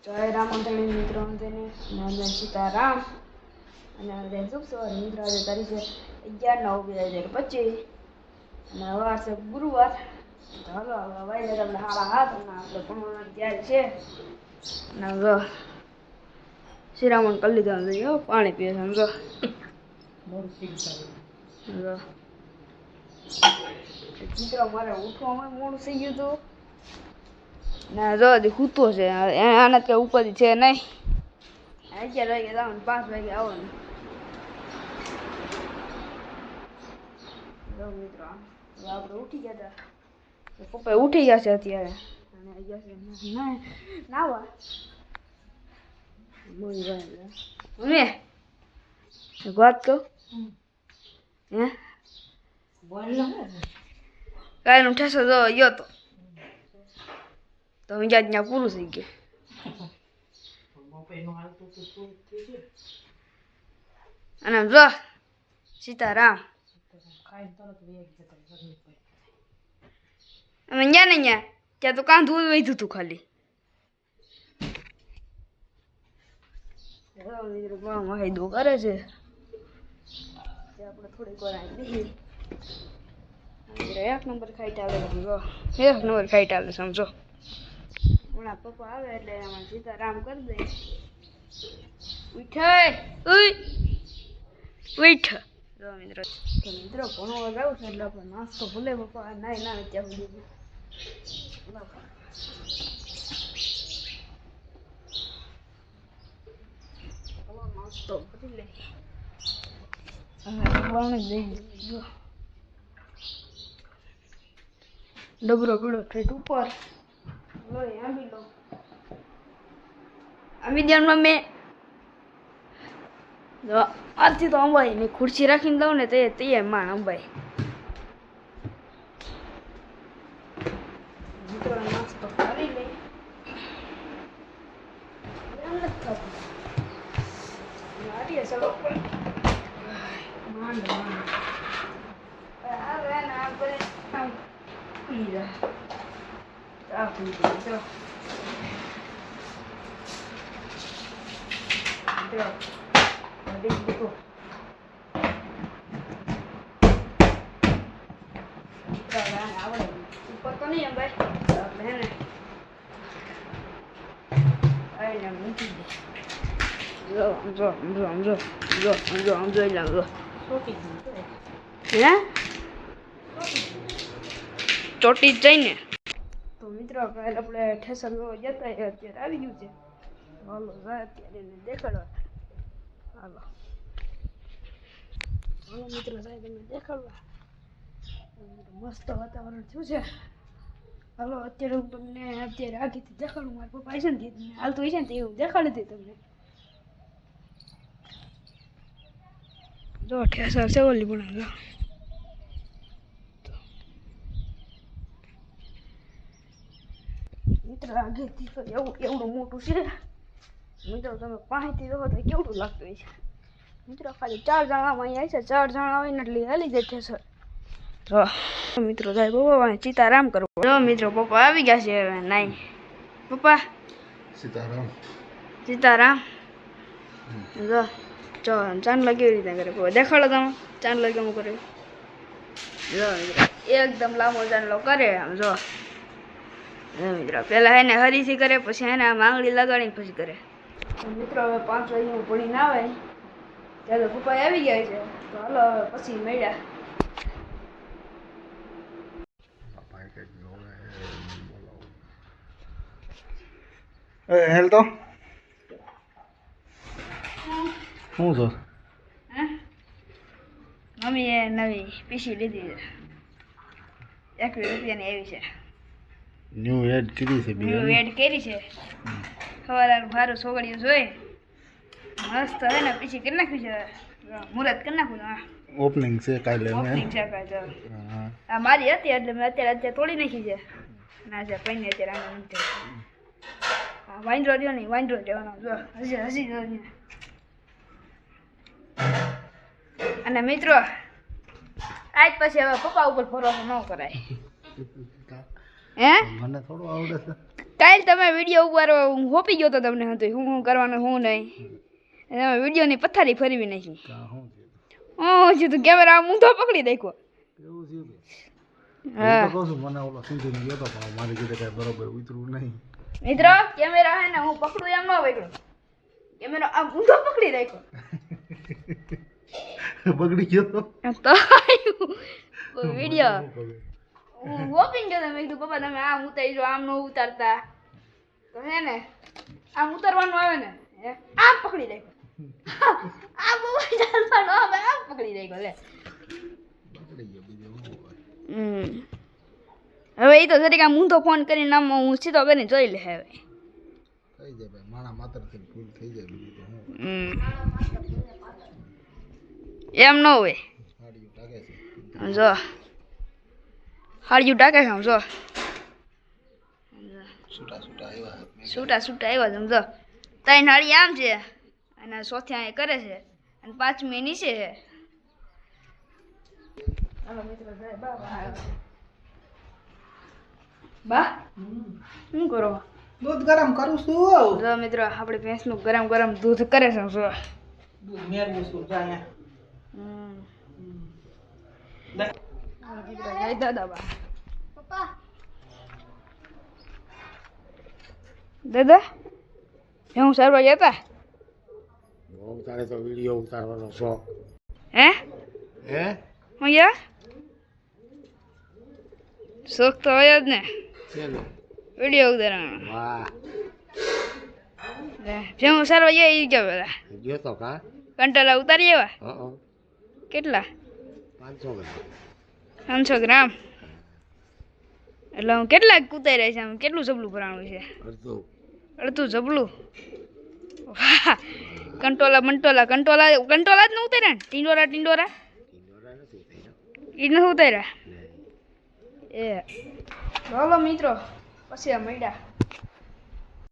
જય રામ મંત્રી મિત્રો અને સીતારામ અને શુભ સવાર મિત્રો. આજે તારીખ છે 11/9/2025 અને વાર છે ગુરુવાર. તો હાલો વાયદે તમને હારા હાથ અને આપણે ભણવાના તૈયાર છે. અને હવે શિરામણ કરી લીધા જોઈએ પાણી પીએ સમજો. મિત્રો મારે ઉઠવામાં મોડું થઈ ગયું હતું ના જો સૂતો છે આના કઈ ઉપાધિ છે નહીં. 11 વાગે જવાનું 5 વાગે આવવાનું. મિત્રો આપણે ઉઠી ગયા હતા પપ્પા ઉઠી ગયા છે અત્યારે અને ગયા છે નાવા મમ્મી વાત કહું હે કાંઈ નું ઠેસો જો ગયો તો હું જ્યાં ત્યાં પૂરું થઈ ગયું. અને જો સીતારામ અમે ત્યાં ને ત્યાં તો કાંધું વધ્યું હતું ખાલી. વાયદો કરે છે આપણે થોડીક વાર આવી એક નંબર ખાઈ ચાલે સમજો. એક નંબર ખાઈ ચાલે સમજો. હમણાં પપ્પા આવે એટલે એમાં સીતારામ કરી દે. ઉઠાય ઉઠ જો મિત્રો. તો મિત્રો ભણવા જાવ છે એટલે આપણે નાસ્તો ભૂલે પપ્પા નાઈ ના ત્યાં સુધી નાસ્તો કરી લે. ડબરો પીળો ઠેઠ ઉપર લોહી આંબી લો આંબી ધ્યાનમાં મેં આજથી તો અંબાઈ મેં ખુરશી રાખીને દઉં ને તે માણ અંબાઈ. મિત્રો નાસ્તો કરી લે ઉપર તો નહીં ભાઈ આપણે હે ને આઈને મૂકી દે. જો સમજો સમજો સમજો સમજો સમજો સમજો એટલે સમજો હે ચોટી જ જઈને. તો મિત્રો કાલે આપણે ઠેસર જતા અત્યારે આવી ગયું છે. હાલો જાય અત્યારે એને દેખાડવા. હાલો હાલો મિત્રો જાય તમને દેખાડવા. મસ્ત વાતાવરણ થયું છે. હાલો અત્યારે હું તમને અત્યારે આગળથી દેખાડું. મારા પપ્પા છે ને તમને હાલતું હોય છે ને તે હું દેખાડી દઈ તમને. જો ઠેસર છે ઓલી બનાવ મિત્રો આગળથી તો એવડું મોટું છે. મિત્રો તમે પાસેથી જોવો તો કેવડું લાગતું હોય છે. મિત્રો ખાલી 4 જણામાં અહીંયા છે. 4 જણા હોય ને એટલે હાલી જાય ઠેસર. તો મિત્રો જાય પપ્પા સીતારામ કરો. જો મિત્રો પપ્પા આવી ગયા છે હવે નાઈ. પપ્પા સીતારામ સીતારામ. જો જો ચાંદલો કેવી રીતે કરે પપ્પા દેખાડો તમે. ચાંદલો કેમ કરે જો મિત્રો એકદમ લાંબો ચાંદલો કરે આમ જો મિત્રો. પેલા એને હરીથી કરે પછી એને આમ આંગળી લગાડીને પછી કરે. મિત્રો હવે 5 વાગે ભણી ના આવે ત્યારે પપ્પા આવી ગયા છે. તો હાલો હવે પછી મળ્યા. હેલ તો શું છો? મમ્મીએ નવી પીસી લીધી છે. 21 રૂપિયાની આવી છે. ન્યુ એડ કરી છે. ન્યુ એડ કરી છે. સવારે મારું છોકરીઓ જોઈ મસ્ત હે ને પીસી કરી નાખ્યું છે. મુહૂર્ત કરી નાખ્યું. હા ઓપનિંગ છે કાલે. ઓપનિંગ છે કાલે. આ મારી હતી એટલે મેં અત્યારે તોડી નાખી છે. ના છે પૈને અત્યારે આને નથી. હા વાંદરો રહ્યો નહીં વાંદરો રહેવાનો જો હજી હજી જો. અને મિત્રો આજ પછી હવે પપ્પા ઉપર ભરોસો ન કરાય. હે મને થોડું આવડે છે. કાલ તમે વિડીયો ઉપર હું હોપી ગયો તો તમને હતું હું કરવાનું હું નહીં તમે વિડીયોની પથારી ફરવી નાખી હું તું કેમેરા ઊંધો પકડી દેખો હા મને ઓલો સિંધી ગયો તો પણ મારી કીધે કઈ બરોબર ઉતરવું નહીં મિત્રો કેમેરા હે ને હું પકડું એમ ન પકડું કેમેરા આમ ઊંધો પકડી રાખ્યો બગડી ગયો તો વિડીયો હું હોપિંગ ગયો મેં કીધું પપ્પા તમે આમ ઉતારી આમ ન ઉતારતા તો હે ને આમ ઉતારવાનું આવે ને આમ પકડી રાખ્યો આમ ચાલવાનું આવે આમ પકડી રાખ્યો લે હવે એ તો જરીક આમ ઊંધો ફોન કરીને આમ હું સીધો કરીને જોઈ લે હવે થઈ જાય ભાઈ માણા માત્ર ફૂલ થઈ જાય બીજું તો હું એમ ન હોય જો હાડિયું ટાકે છે આમ જો છૂટા છૂટા આવ્યા છે સમજો ત્રણ હાડી આમ છે અને ચોથી અહીં કરે છે અને પાંચમી નીચે છે હાલો મિત્રો જય બા શું કરો દૂધ ગરમ કરું છું જો મિત્રો આપણે ભેંસનું ગરમ ગરમ દૂધ કરે છે જો દૂધ મેળવું છું જાયા જય દાદા બા પપ્પા દાદા હું સારવા જતા તારે તો વિડીયો ઉતારવાનો શોખ હે હે હું યા શોખ તો હોય જ ને ચલો વિડીયો ઉતારવાનો વાહ હું સારવા જાય એ કે પેલા ગયો તો કા કંટોલા ઉતારી એવા કેટલા 500 ગ્રામ એટલે હું કેટલાક ઉતાર્યા છે આમ કેટલું જબલું ભરાણું છે અડધું જબલું વાહ કંટોલા જ ન ઉતાર્યા ને ટીંડોરા એ નથી ઉતાર્યા એ ચાલો મિત્રો પછી આ મળ્યા